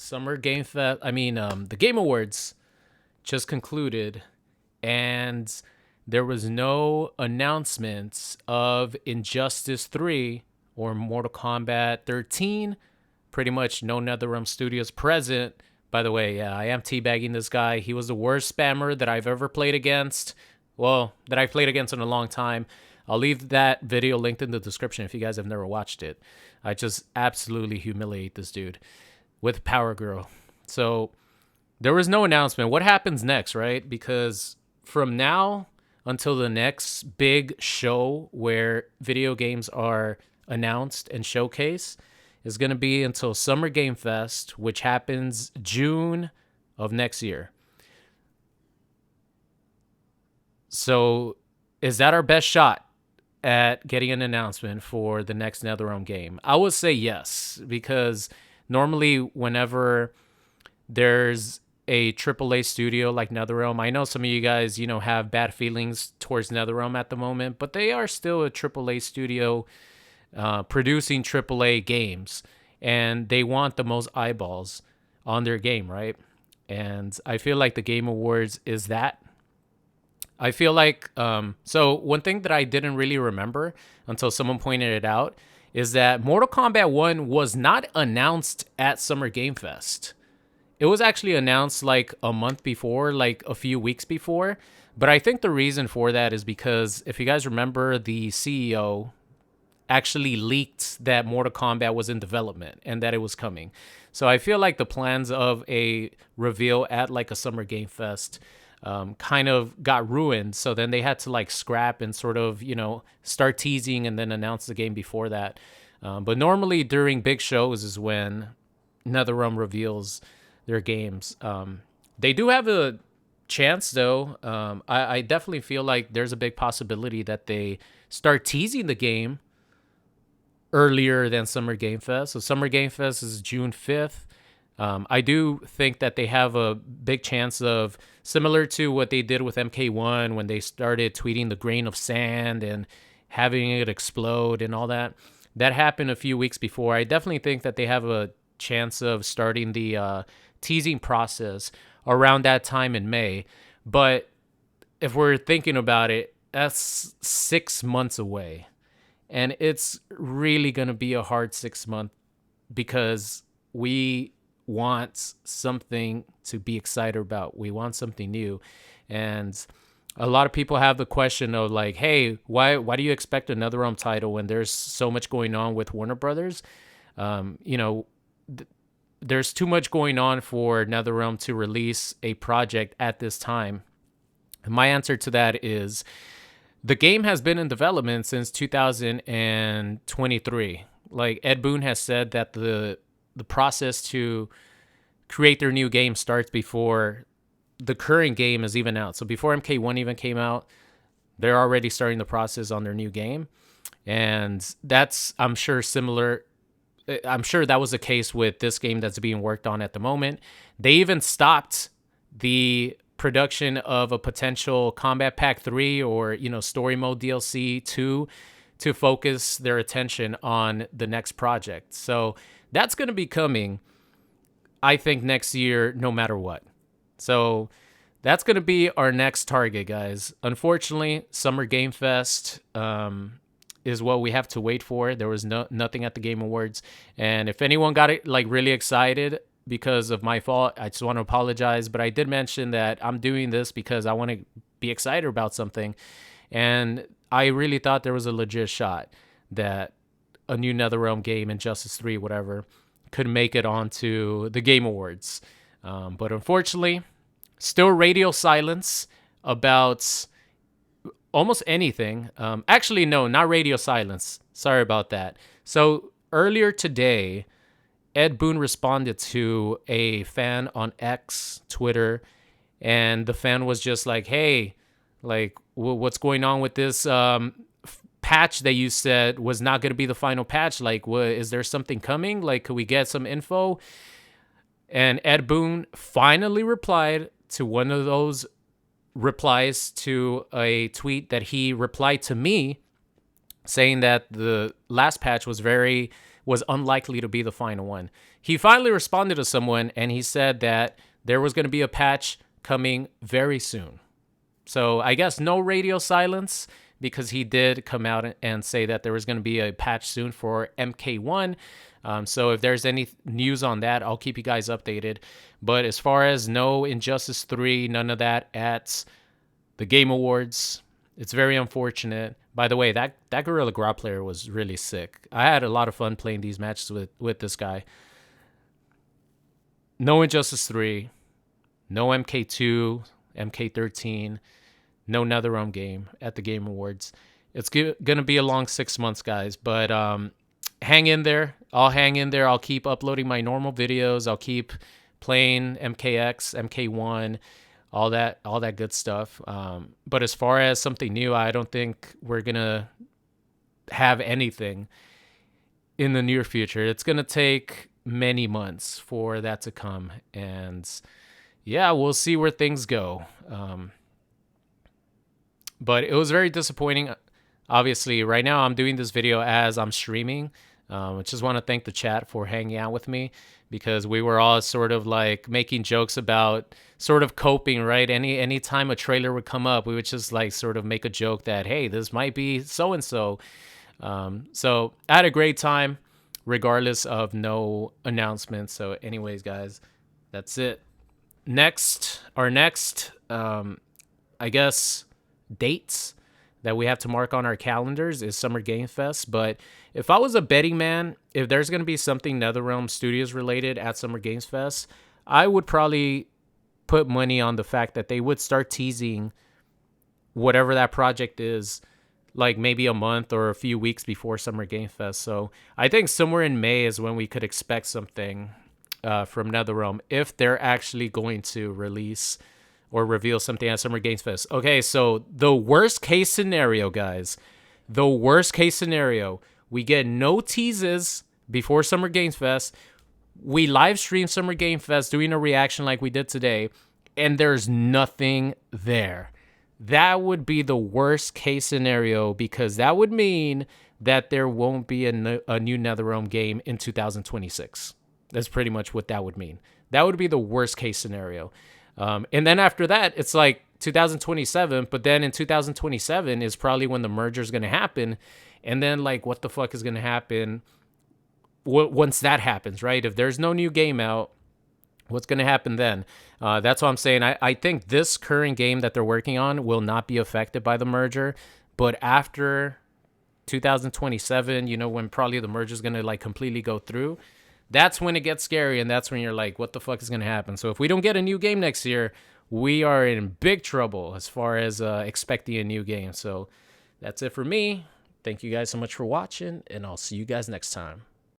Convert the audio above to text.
Summer Game Fest. The Game Awards just concluded, and there was no announcements of Injustice 3 or Mortal Kombat 13. Pretty much no NetherRealm Studios present. By the way, yeah, I am teabagging this guy. He was the worst spammer that I've ever played against. Well, that I've played against in a long time. I'll leave that video linked in the description if you guys have never watched it. I just absolutely humiliate this dude with Power Girl. So there was no announcement. What happens next, right? Because from now until the next big show where video games are announced and showcased is going to be until Summer Game Fest, which happens June of next year. So is that our best shot at getting an announcement for the next NetherRealm game? I would say yes, because normally whenever there's a AAA studio like NetherRealm, I know some of you guys, have bad feelings towards NetherRealm at the moment, but they are still a AAA studio producing AAA games, and they want the most eyeballs on their game, right? And I feel like the Game Awards is that. I feel like, so one thing that I didn't really remember until someone pointed it out is that Mortal Kombat 1 was not announced at Summer Game Fest. It was actually announced like a month before, like a few weeks before. But I think the reason for that is because if you guys remember, the CEO actually leaked that Mortal Kombat was in development and that it was coming. So I feel like the plans of a reveal at like a Summer Game Fest kind of got ruined. So then they had to like scrap and sort of, start teasing and then announce the game before that. But normally during big shows is when NetherRealm reveals their games. They do have a chance though. I definitely feel like there's a big possibility that they start teasing the game earlier than Summer Game Fest. So Summer Game Fest is June 5th. I do think that they have a big chance of, similar to what they did with MK1 when they started tweeting the grain of sand and having it explode and all that. That happened a few weeks before. I definitely think that they have a chance of starting the teasing process around that time in May. But if we're thinking about it, that's 6 months away. And it's really going to be a hard 6 months because we want something to be excited about. We want something new. And a lot of people have the question of like, hey, why do you expect another NetherRealm title when there's so much going on with Warner Brothers? There's too much going on for NetherRealm to release a project at this time. And my answer to that is the game has been in development since 2023. Like Ed Boon has said that the process to create their new game starts before the current game is even out. So before MK1 even came out, they're already starting the process on their new game. And that's, I'm sure, similar. I'm sure that was the case with this game that's being worked on at the moment. They even stopped the production of a potential Combat Pack 3 or, story mode DLC 2 to focus their attention on the next project. So that's going to be coming, I think, next year, no matter what. So that's going to be our next target, guys. Unfortunately, Summer Game Fest is what we have to wait for. There was nothing at the Game Awards. And if anyone got it like really excited because of my fault, I just want to apologize. But I did mention that I'm doing this because I want to be excited about something. And I really thought there was a legit shot that a new NetherRealm game, Injustice 3, whatever, could make it onto the Game Awards. But unfortunately, still radio silence about almost anything. Actually, no, not radio silence. Sorry about that. So earlier today, Ed Boon responded to a fan on X, Twitter, and the fan was just like, hey, like, what's going on with this patch that you said was not going to be the final patch? Like, is there something coming? Like, could we get some info? And Ed Boon finally replied to one of those replies to a tweet that he replied to me saying that the last patch was unlikely to be the final one. he finally responded to someone, and he said that there was going to be a patch coming very soon. So I guess no radio silence, because he did come out and say that there was going to be a patch soon for MK1. So if there's any news on that, I'll keep you guys updated. But as far as no Injustice 3, none of that at the Game Awards, it's very unfortunate. By the way, that Gorilla Grodd player was really sick. I had a lot of fun playing these matches with this guy. No Injustice 3, no MK2, MK13, no NetherRealm game at the Game Awards. It's going to be a long 6 months, guys, but hang in there. I'll hang in there. I'll keep uploading my normal videos. I'll keep playing MKX, MK1, all that good stuff. But as far as something new, I don't think we're going to have anything in the near future. It's going to take many months for that to come. And yeah, we'll see where things go. But it was very disappointing. Obviously, right now I'm doing this video as I'm streaming. I just want to thank the chat for hanging out with me, because we were all sort of like making jokes about sort of coping, right? Any time a trailer would come up, we would just like sort of make a joke that, hey, this might be so-and-so. So I had a great time regardless of no announcements. So anyways, guys, that's it. Our next, I guess, dates that we have to mark on our calendars is Summer Game Fest. But if I was a betting man, if there's going to be something NetherRealm Studios related at Summer Games Fest, I would probably put money on the fact that they would start teasing whatever that project is, like maybe a month or a few weeks before Summer Game Fest. So I think somewhere in May is when we could expect something from NetherRealm, if they're actually going to release or reveal something at Summer Games Fest. Okay, so the worst case scenario, guys, we get no teases before Summer Games Fest. We live stream Summer Game Fest doing a reaction like we did today, and there's nothing there. That would be the worst case scenario, because that would mean that there won't be a new NetherRealm game in 2026. That's pretty much what that would mean. That would be the worst case scenario. And then after that, it's like 2027. But then in 2027 is probably when the merger is going to happen. And then like, what the fuck is going to happen once that happens, right? If there's no new game out, what's going to happen then? That's what I'm saying. I think this current game that they're working on will not be affected by the merger. But after 2027, when probably the merger is going to like completely go through, that's when it gets scary, and that's when you're like, what the fuck is going to happen? So if we don't get a new game next year, we are in big trouble as far as expecting a new game. So that's it for me. Thank you guys so much for watching, and I'll see you guys next time.